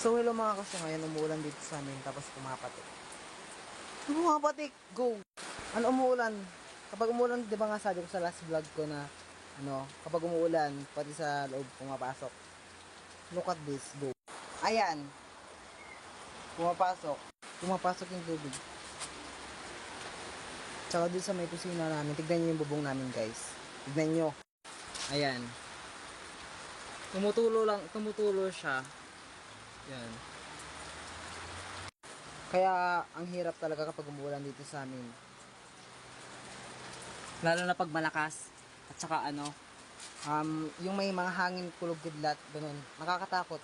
So hello mga kaso, ngayon umuulan dito sa amin tapos pumapatik. Pumapatik! Go! Ano umuulan? Kapag umuulan, di ba nga sabi ko sa last vlog ko na kapag umuulan, pati sa loob pumapasok. Look at this, go. Ayan. Pumapasok. Pumapasok yung tubig. Tsaka dito sa may kusina namin, tignan nyo yung bubong namin guys. Tignan nyo. Ayan. Tumutulo siya. Yan. Kaya ang hirap talaga kapag umuulan dito sa amin. Lalo na pag malakas. At saka yung may mga hangin kulog kidlat, ganun. Nakakatakot.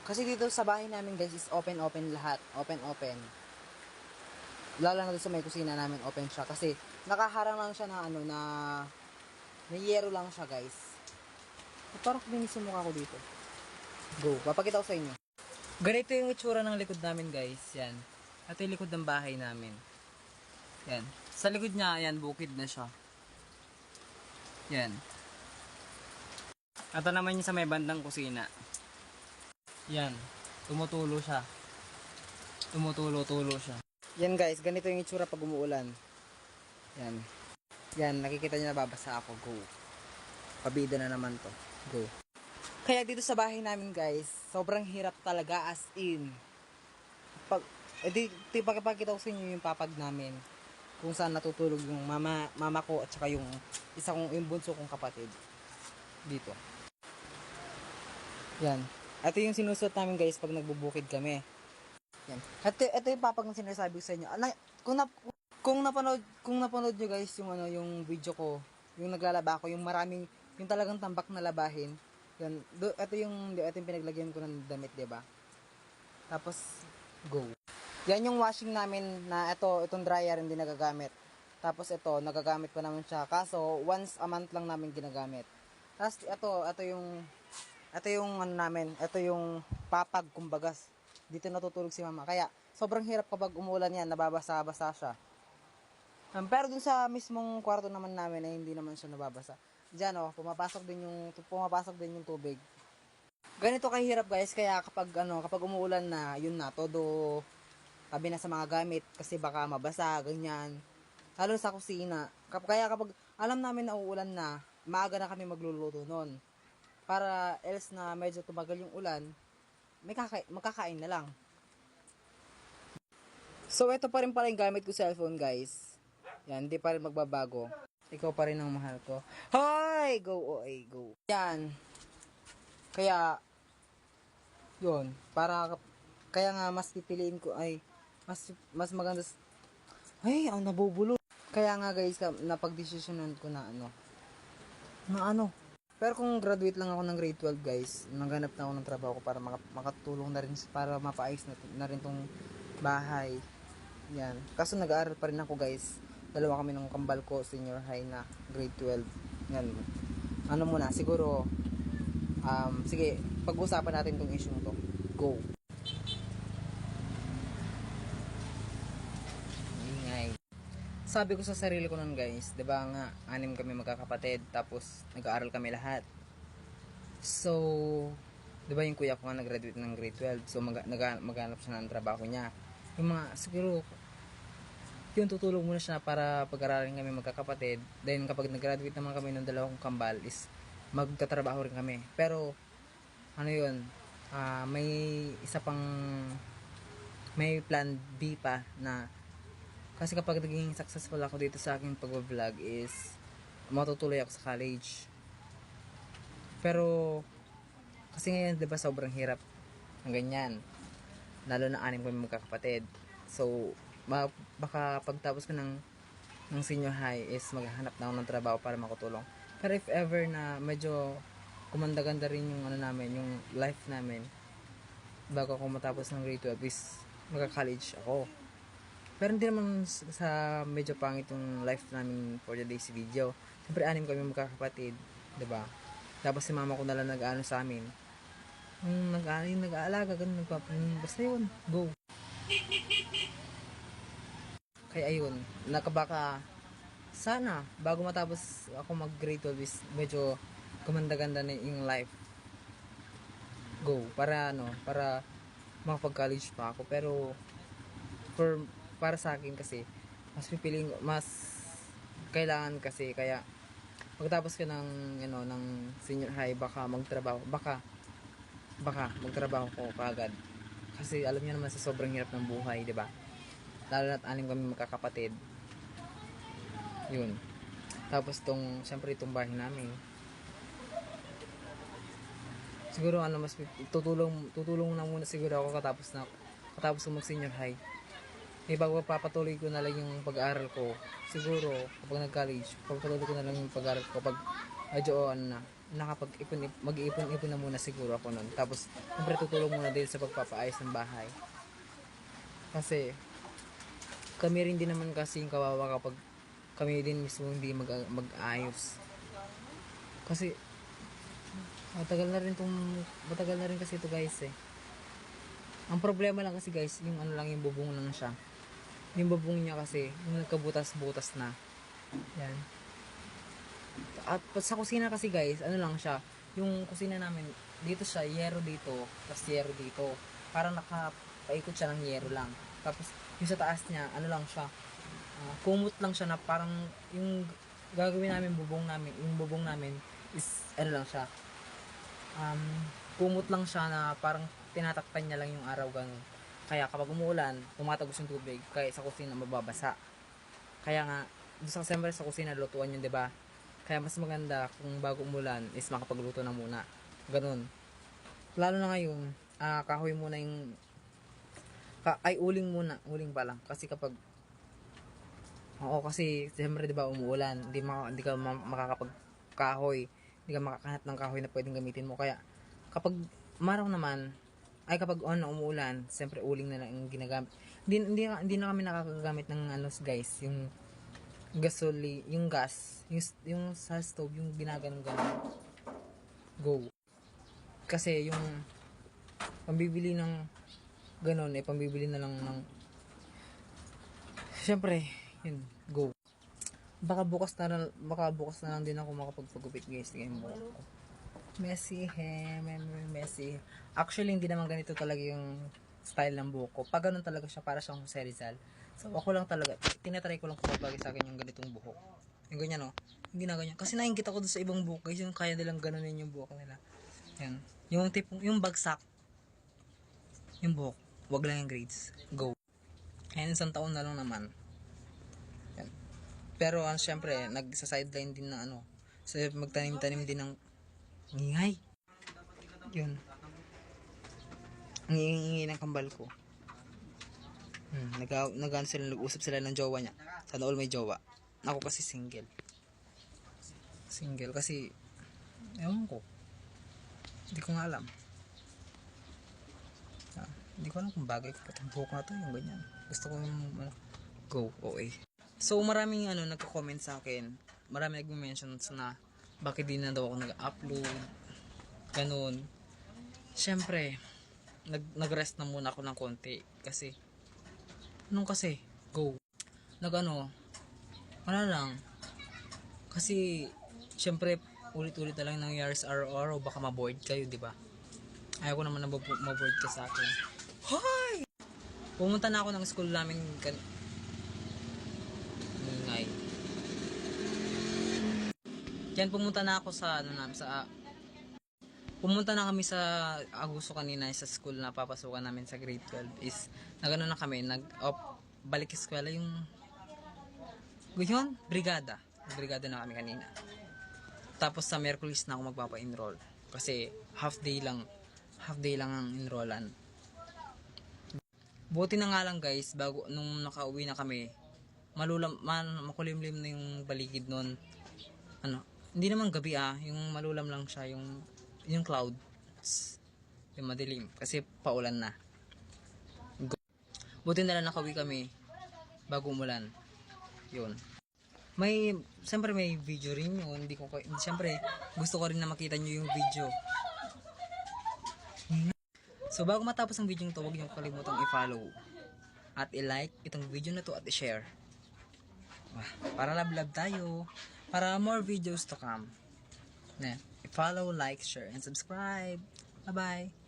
Kasi dito sa bahay namin guys is open lahat. Open. Lalo na dito sa may kusina namin open siya. Kasi nakaharang lang siya na na may yero lang siya guys. Parang binis yung mukha ko dito. Go, papakita ko sa inyo. Ganito yung itsura ng likod namin guys. Yan. Ito yung likod ng bahay namin. Yan. Sa likod niya, yan, bukid na siya. Yan. Ito naman yung sa may bandang kusina. Yan. Tumutulo siya. Tumutulo siya. Yan guys, ganito yung itsura pag umuulan. Yan. Yan, nakikita niyo nababasa ako. Go. Pabida na naman to. Go. Kaya dito sa bahay namin guys, sobrang hirap talaga as in. Pagkita ko sa inyo yung papag namin. Kung saan natutulog yung mama ko at saka yung yung bunso kong kapatid. Dito. Yan. Ito yung sinusuot namin guys pag nagbubukid kami. Yan. Ito yung papag na sinasabi ko sa inyo. Kung napanood nyo guys yung video ko, yung naglalaba ako, yung talagang tambak na labahin. Yan, ito yung pinaglagyan ko ng damit, 'di ba? Tapos go. Yan yung washing namin na itong dryer hindi nagagamit. Tapos ito, nagagamit pa naman siya. Kaso once a month lang namin ginagamit. Tapos ito yung papag kumbaga. Dito natutulog si mama. Kaya sobrang hirap kapag umuulan yan, nababasa-basa siya. Pero dun sa mismong kwarto naman namin ay hindi naman siya nababasa. Diyan pumapasok din yung tubig. Ganito kahirap guys, kaya kapag umuulan na, yun na, todo tabi na sa mga gamit kasi baka mabasa, ganyan. Lalo sa kusina. Kaya kapag alam namin na uulan na, maaga na kami magluluto noon. Para else na medyo tumagal yung ulan, magkakain na lang. So ito pa rin pala yung gamit ko cellphone guys. Yan, hindi pa rin magbabago. Ikaw pa rin ang mahal ko. Hoy! Go, OA, go. Yan. Kaya, yun. Kaya nga mas pipiliin ko ay, mas maganda. Ay, ang nabubulo. Kaya nga guys, napag-desisyonan ko na Pero kung graduate lang ako ng grade 12 guys, naghanap na ako ng trabaho ko para makatulong na rin, para mapaayos na rin tong bahay. Yan. Kaso nag-aaral pa rin ako guys. Dalawa kami ng kambal ko, senior high na, grade 12. Yan. Muna, siguro, sige, pag-usapan natin tong issue to. Go. Ingay. Sabi ko sa sarili ko nun guys, diba nga, 6 kami magkakapatid, tapos nag-aaral kami lahat. So, diba yung kuya ko nga nag-graduate ng grade 12, so maghanap siya ng trabaho niya. Yung mga, siguro, yun, tutulong muna siya para pag-aralin kami magkakapatid. Then kapag nag-graduate naman kami ng dalawang kambal is magtatrabaho rin kami. Pero may plan B pa na kasi kapag naging successful ako dito sa aking pag-vlog is matutuloy ako sa college. Pero kasi ngayon 'di ba sobrang hirap ng ganyan. Lalo na 6 kami magkakapatid. So baka pagtapos ko ng senior high is maghahanap na ako ng trabaho para makatulong. Pero if ever na medyo kumanda-ganda rin yung yung life namin bago ako matapos ng grade 12 is magka-college ako. Pero hindi naman sa medyo pangit yung life namin for the day's video. Siyempre 6 kami magkakapatid, 'di ba? Tapos si mama ko na lang nag-aano sa amin. Nag-aalaga, ganun, basta yun, go. Kaya ayun, nakabaka sana bago matapos ako mag grade 12 is medyo gumanda-ganda na yung life. go. Para makapag-college pa ako. Pero, para sa akin kasi, mas kailangan kasi, kaya, pagtapos ko ng senior high, baka magtrabaho ko kaagad. Kasi alam niyo naman sa sobrang hirap ng buhay, 'di ba? Lalo na't anim kami magkakapatid. 'Yun. Tapos syempre itong bahay namin. Siguro mas tutulong na muna siguro ako katapos ko mag senior high. Bago papatuloy ko na lang yung pag-aaral ko. Siguro kapag nag-college, papatuloy ko na lang yung pag-aaral ko kapag medyo mag-iipon-ipon na muna siguro ako nun. Tapos siyempre tutulong muna din sa pagpapaayos ng bahay. Kasi kami rin din naman kasi yung kawawa kapag kami din mismo hindi mag-ayos. Kasi matagal na rin kasi ito guys eh. Ang problema lang kasi guys, yung yung bubong lang siya. Yung bubong niya kasi, yung nagkabutas-butas na. Yan. At sa kusina kasi guys, lang siya. Yung kusina namin, dito siya, yero dito, tapos yero dito. Parang nakapaikot siya ng yero lang. Tapos yung sa taas niya, lang siya. Kumot lang siya na parang yung gagawin namin yung bubong namin is lang siya. Kumot lang siya na parang tinatakpan niya lang yung araw ganun. Kaya kapag umuulan, tumatagos yung tubig, kaya sa kusina mababasa. Kaya nga, siyempre sa kusina lutuan yun, 'di ba? Kaya mas maganda kung bago umulan is makapagluto na muna. Ganun. Lalo na ngayon, kahoy muna yung uling pa lang kasi kasi siyempre 'di ba umuulan, hindi ka makakapagkahoy, hindi ka makakahanap ng kahoy na pwedeng gamitin mo. Kaya kapag maraw naman kapag umuulan, siyempre uling na lang yung ginagamit. Hindi na kami nakakagamit ng guys, yung yung gas, yung sa stove, yung ginaganong go. Kasi yung pambibili ng ganon pambibili na lang ng siyempre, yun, go. Baka bukas na lang din ako makapagpagupit guys, ganyan mo. Messy hair, messy. Actually, hindi naman ganito talaga yung style ng buhok ko. Pag ganun talaga siya, para siyang Jose Rizal. So, ako lang talaga, tinatry ko lang kung bagay sa akin yung ganitong buhok. Yung ganyan, Yung ginaganyan. Kasi nakikita ko doon sa ibang buhok, guys, yung kaya nilang ganunin yung buhok nila. Yan. Yung bagsak, yung buhok, wag lang yung grades. Go. Ayan, isang taon na lang naman. Yan. Pero, syempre, nagsa-sideline din na magtanim-tanim din ng ngingay. Yun. Ang ingay ng kambal ko. Nag-usap sila ng jowa niya. Sana all may jowa. Ako kasi single. Single kasi, ewan ko. Hindi ko nga alam. Hindi ko alam kung bagay ko patang buhok na to, yung ganyan. Gusto ko yung go, OA. So, maraming nagko-comment sa akin. Maraming nag-mention na bakit di na daw ako nag-upload. Ganun. Siyempre, nag-rest na muna ako ng konti. Kasi, go. Wala lang. Kasi, siyempre, ulit-ulit na lang nangyayari sa araw-araw. Baka ma-bored kayo, di ba? Ayaw ko naman na ma-bored ka sa akin. Hoy! Pumunta na ako ng school namin Ngingay. Yan, pumunta na kami sa Aguso kanina sa school na papasukan namin sa grade 12 is na kami, balik eskwela yung brigada na kami kanina. Tapos sa Miyerkules na ako magpapa-enroll kasi half day lang ang enrollan. Buti na nga lang guys, bago nung nakauwi na kami, makulimlim na yung baligid nun. Hindi naman gabi yung malulam lang siya, yung clouds, yung madilim kasi paulan na. Buti na lang nakauwi kami bago umulan. Yun. Siyempre may video rin yun. Siyempre gusto ko rin na makita nyo yung video. So bago matapos ang video nito, huwag niyo kalimutang i-follow at i-like itong video na to at i-share. Para love tayo. Para more videos to come. I-follow, like, share, and subscribe. Bye-bye.